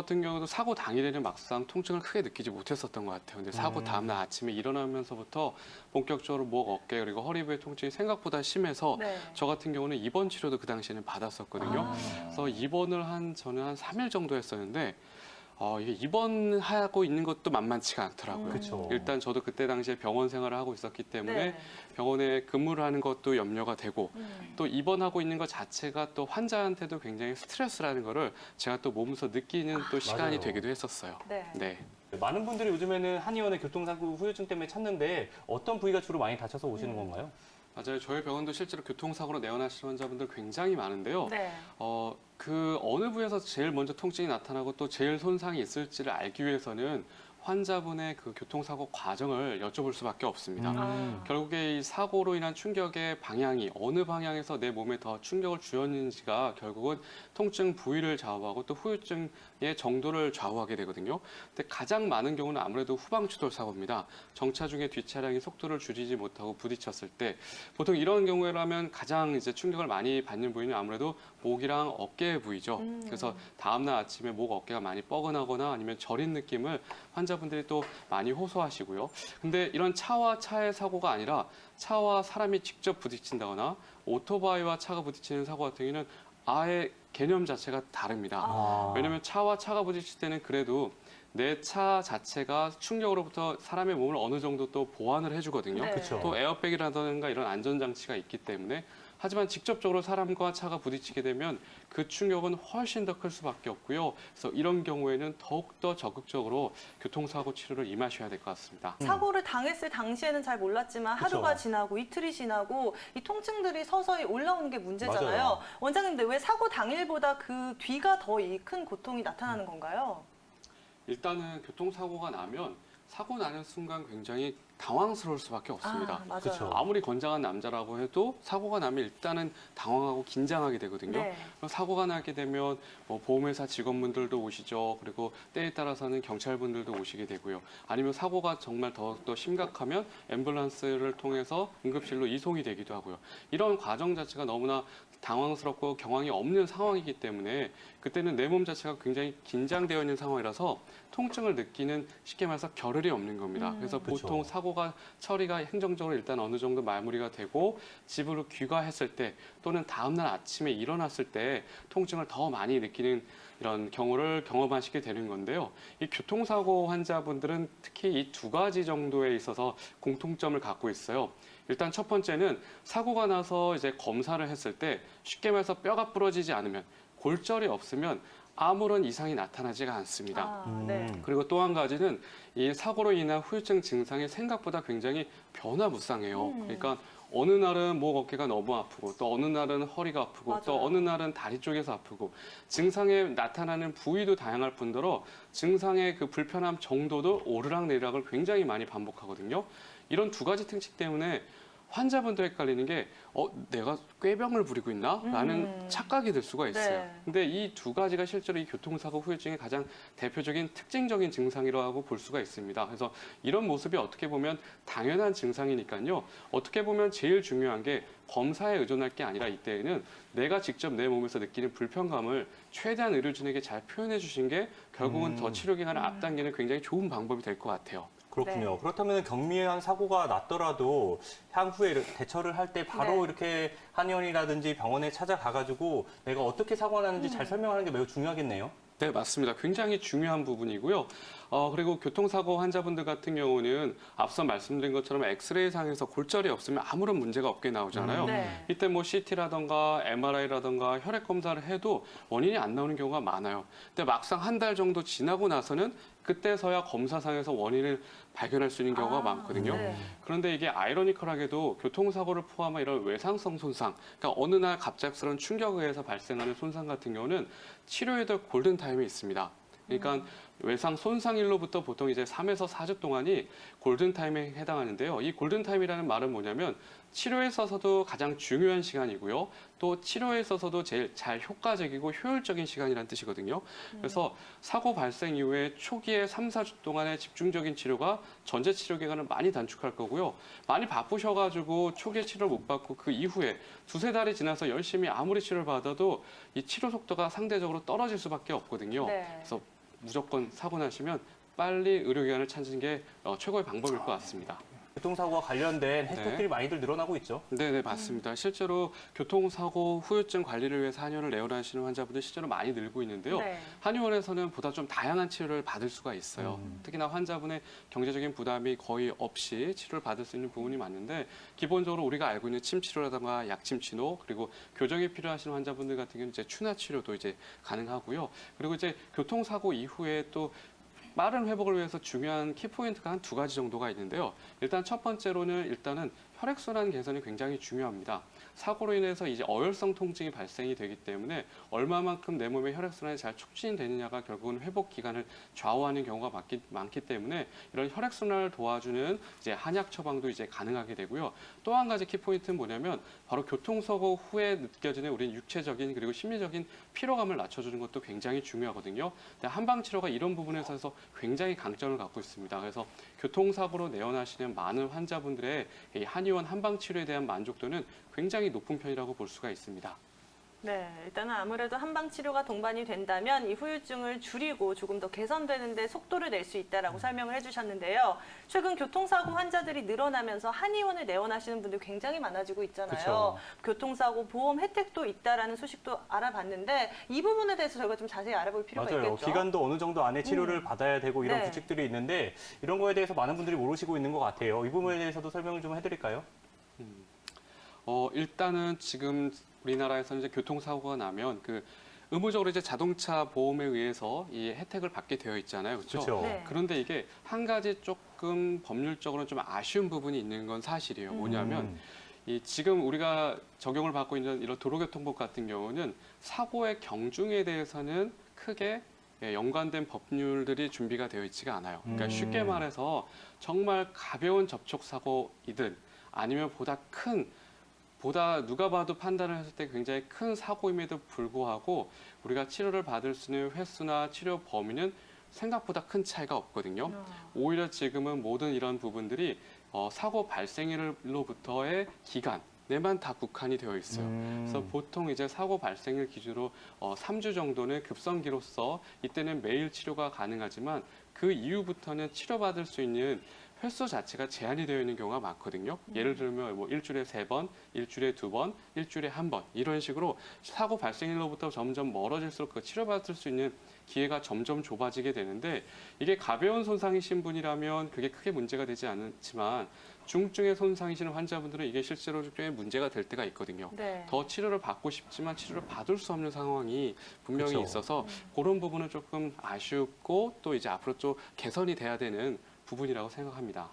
같은 경우도 사고 당일에는 막상 통증을 크게 느끼지 못했었던 것 같아요. 근데 사고 다음날 아침에 일어나면서부터 본격적으로 목, 어깨 그리고 허리 부의 통증이 생각보다 심해서 네. 저 같은 경우는 입원 치료도 그 당시에는 받았었거든요. 그래서 입원을 저는 한 3일 정도 했었는데 이게 입원하고 있는 것도 만만치가 않더라고요. 그쵸. 일단 저도 그때 당시에 병원 생활을 하고 있었기 때문에 네. 병원에 근무를 하는 것도 염려가 되고 또 입원하고 있는 것 자체가 또 환자한테도 굉장히 스트레스라는 거를 제가 또 몸에서 느끼는 또 시간이 맞아요. 되기도 했었어요. 네. 네. 많은 분들이 요즘에는 한의원의 교통사고 후유증 때문에 찾는데 어떤 부위가 주로 많이 다쳐서 오시는 건가요? 맞아요. 저희 병원도 실제로 교통사고로 내원하시는 환자분들 굉장히 많은데요. 네. 그 어느 부에서 제일 먼저 통증이 나타나고 또 제일 손상이 있을지를 알기 위해서는 환자분의 그 교통사고 과정을 여쭤볼 수밖에 없습니다. 결국에 이 사고로 인한 충격의 방향이 어느 방향에서 내 몸에 더 충격을 주었는지가 결국은 통증 부위를 좌우하고 또 후유증의 정도를 좌우하게 되거든요. 근데 가장 많은 경우는 아무래도 후방추돌 사고입니다. 정차 중에 뒷차량이 속도를 줄이지 못하고 부딪혔을 때 보통 이런 경우라면 가장 이제 충격을 많이 받는 부위는 아무래도 목이랑 어깨 부위죠. 그래서 다음날 아침에 목, 어깨가 많이 뻐근하거나 아니면 저린 느낌을 환자분들이 또 많이 호소하시고요. 근데 이런 차와 차의 사고가 아니라 차와 사람이 직접 부딪힌다거나 오토바이와 차가 부딪히는 사고 같은 경우는 아예 개념 자체가 다릅니다. 왜냐하면 차와 차가 부딪힐 때는 그래도 내 차 자체가 충격으로부터 사람의 몸을 어느 정도 또 보완을 해주거든요. 네. 그쵸. 또 에어백이라든가 이런 안전장치가 있기 때문에 하지만 직접적으로 사람과 차가 부딪히게 되면 그 충격은 훨씬 더 클 수밖에 없고요. 그래서 이런 경우에는 더욱더 적극적으로 교통사고 치료를 임하셔야 될 것 같습니다. 사고를 당했을 당시에는 잘 몰랐지만 그쵸. 하루가 지나고 이틀이 지나고 이 통증들이 서서히 올라오는 게 문제잖아요. 맞아요. 원장님, 근데 왜 사고 당일보다 그 뒤가 더 이 큰 고통이 나타나는 건가요? 일단은 교통사고가 나면 사고 나는 순간 굉장히 당황스러울 수밖에 없습니다. 맞아요. 그쵸. 아무리 건장한 남자라고 해도 사고가 나면 일단은 당황하고 긴장하게 되거든요. 네. 사고가 나게 되면 보험회사 직원분들도 오시죠. 그리고 때에 따라서는 경찰분들도 오시게 되고요. 아니면 사고가 정말 더욱더 심각하면 앰뷸런스를 통해서 응급실로 이송이 되기도 하고요. 이런 과정 자체가 너무나 당황스럽고 경황이 없는 상황이기 때문에 그때는 내 몸 자체가 굉장히 긴장되어 있는 상황이라서 통증을 느끼는 쉽게 말해서 겨를이 없는 겁니다. 그래서 그쵸. 보통 사고가 처리가 행정적으로 일단 어느 정도 마무리가 되고 집으로 귀가했을 때 또는 다음날 아침에 일어났을 때 통증을 더 많이 느끼는 이런 경우를 경험하시게 되는 건데요. 이 교통사고 환자분들은 특히 이 두 가지 정도에 있어서 공통점을 갖고 있어요. 일단 첫 번째는 사고가 나서 이제 검사를 했을 때 쉽게 말해서 뼈가 부러지지 않으면 골절이 없으면 아무런 이상이 나타나지가 않습니다. 네. 그리고 또 한 가지는 이 사고로 인한 후유증 증상이 생각보다 굉장히 변화무쌍해요. 그러니까 어느 날은 목, 어깨가 너무 아프고 또 어느 날은 허리가 아프고 또 맞아요. 어느 날은 다리 쪽에서 아프고 증상에 나타나는 부위도 다양할 뿐더러 증상의 그 불편함 정도도 오르락내리락을 굉장히 많이 반복하거든요. 이런 두 가지 특징 때문에 환자분도 헷갈리는 게 내가 꾀병을 부리고 있나? 라는 착각이 들 수가 있어요. 네. 근데 이 두 가지가 실제로 이 교통사고 후유증의 가장 대표적인 특징적인 증상이라고 볼 수가 있습니다. 그래서 이런 모습이 어떻게 보면 당연한 증상이니까요. 어떻게 보면 제일 중요한 게 검사에 의존할 게 아니라 이때에는 내가 직접 내 몸에서 느끼는 불편감을 최대한 의료진에게 잘 표현해 주신 게 결국은 더 치료 기간을 앞당기는 굉장히 좋은 방법이 될 것 같아요. 그렇군요. 네. 그렇다면 경미한 사고가 났더라도 향후에 대처를 할 때 바로 네. 이렇게 한의원이라든지 병원에 찾아가가지고 내가 어떻게 사고가 났는지 잘 설명하는 게 매우 중요하겠네요. 네, 맞습니다. 굉장히 중요한 부분이고요. 그리고 교통사고 환자분들 같은 경우는 앞서 말씀드린 것처럼 엑스레이 상에서 골절이 없으면 아무런 문제가 없게 나오잖아요. 네. 이때 뭐 CT라던가 MRI라던가 혈액 검사를 해도 원인이 안 나오는 경우가 많아요. 근데 막상 한 달 정도 지나고 나서는 그때서야 검사상에서 원인을 발견할 수 있는 경우가 많거든요. 네. 그런데 이게 아이러니컬하게도 교통사고를 포함한 이런 외상성 손상, 그러니까 어느 날 갑작스러운 충격에 의해서 발생하는 손상 같은 경우는 치료에도 골든타임이 있습니다. 그러니까 외상 손상일로부터 보통 이제 3에서 4주 동안이 골든타임에 해당하는데요. 이 골든타임이라는 말은 뭐냐면 치료에 있어서도 가장 중요한 시간이고요. 또 치료에 있어서도 제일 잘 효과적이고 효율적인 시간이라는 뜻이거든요. 그래서 사고 발생 이후에 초기에 3, 4주 동안의 집중적인 치료가 전체 치료 기간을 많이 단축할 거고요. 많이 바쁘셔가지고 초기에 치료를 못 받고 그 이후에 두세 달이 지나서 열심히 아무리 치료를 받아도 이 치료 속도가 상대적으로 떨어질 수밖에 없거든요. 네. 그래서 무조건 사고 나시면 빨리 의료기관을 찾는 게 최고의 방법일 것 같습니다. 교통사고와 관련된 해시태그들이 많이들 늘어나고 있죠. 네, 맞습니다. 실제로 교통사고 후유증 관리를 위해서 한의원을 내원하시는 환자분들 실제로 많이 늘고 있는데요. 네. 한의원에서는 보다 좀 다양한 치료를 받을 수가 있어요. 특히나 환자분의 경제적인 부담이 거의 없이 치료를 받을 수 있는 부분이 많은데 기본적으로 우리가 알고 있는 침 치료라든가 약침 치료 그리고 교정이 필요하신 환자분들 같은 경우는 이제 추나 치료도 이제 가능하고요. 그리고 이제 교통사고 이후에 또 빠른 회복을 위해서 중요한 키포인트가 한 2가지 정도가 있는데요. 일단 첫 번째로는 일단은 혈액순환 개선이 굉장히 중요합니다. 사고로 인해서 이제 어혈성 통증이 발생이 되기 때문에 얼마만큼 내 몸의 혈액순환이 잘 촉진이 되느냐가 결국은 회복 기간을 좌우하는 경우가 많기 때문에 이런 혈액순환을 도와주는 이제 한약 처방도 이제 가능하게 되고요. 또 한 가지 키포인트는 뭐냐면 바로 교통사고 후에 느껴지는 우리 육체적인 그리고 심리적인 피로감을 낮춰주는 것도 굉장히 중요하거든요. 한방 치료가 이런 부분에 있어서 굉장히 강점을 갖고 있습니다. 그래서 교통사고로 내원하시는 많은 환자분들의 이 한의원 한방 치료에 대한 만족도는 굉장히 높은 편이라고 볼 수가 있습니다. 네, 일단은 아무래도 한방 치료가 동반이 된다면 이 후유증을 줄이고 조금 더 개선되는 데 속도를 낼 수 있다라고 설명을 해주셨는데요. 최근 교통사고 환자들이 늘어나면서 한의원을 내원하시는 분들 굉장히 많아지고 있잖아요. 그쵸. 교통사고 보험 혜택도 있다라는 소식도 알아봤는데 이 부분에 대해서 저희가 좀 자세히 알아볼 필요가 맞아요. 있겠죠. 기간도 어느 정도 안에 치료를 받아야 되고 이런 네. 규칙들이 있는데 이런 거에 대해서 많은 분들이 모르시고 있는 것 같아요. 이 부분에 대해서도 설명을 좀 해드릴까요? 일단은 지금 우리나라에서는 이제 교통사고가 나면 그 의무적으로 이제 자동차 보험에 의해서 이 혜택을 받게 되어 있잖아요. 그렇죠? 그렇죠. 네. 그런데 이게 한 가지 조금 법률적으로 좀 아쉬운 부분이 있는 건 사실이에요. 뭐냐면 이 지금 우리가 적용을 받고 있는 이런 도로교통법 같은 경우는 사고의 경중에 대해서는 크게 연관된 법률들이 준비가 되어 있지가 않아요. 그러니까 쉽게 말해서 정말 가벼운 접촉사고이든 아니면 보다 누가 봐도 판단을 했을 때 굉장히 큰 사고임에도 불구하고 우리가 치료를 받을 수 있는 횟수나 치료 범위는 생각보다 큰 차이가 없거든요. 오히려 지금은 모든 이런 부분들이 사고 발생일로부터의 기간에만 다 국한이 되어 있어요. 그래서 보통 이제 사고 발생일 기준으로 3주 정도는 급성기로서 이때는 매일 치료가 가능하지만 그 이후부터는 치료받을 수 있는 횟수 자체가 제한이 되어 있는 경우가 많거든요. 예를 들면 뭐 일주일에 3번, 일주일에 2번, 일주일에 1번 이런 식으로 사고 발생일로부터 점점 멀어질수록 그 치료받을 수 있는 기회가 점점 좁아지게 되는데 이게 가벼운 손상이신 분이라면 그게 크게 문제가 되지 않지만 중증의 손상이신 환자분들은 이게 실제로 꽤 문제가 될 때가 있거든요. 네. 더 치료를 받고 싶지만 치료를 받을 수 없는 상황이 분명히 그쵸. 있어서 그런 부분은 조금 아쉽고 또 이제 앞으로 좀 개선이 돼야 되는 부분이라고 생각합니다.